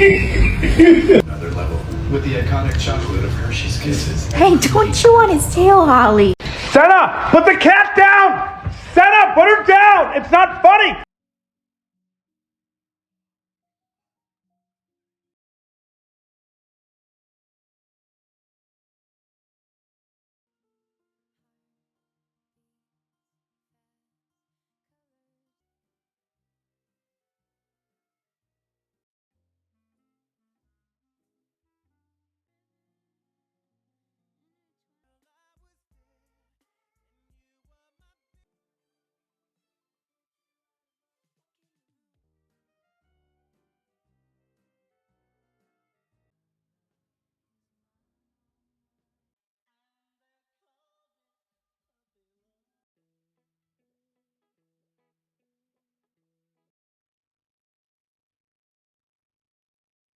Another level with the iconic chocolate of Hershey's Kisses. Hey, don't chew on his tail, Holly. Senna, put the cat down! Senna, put her down! It's not funny!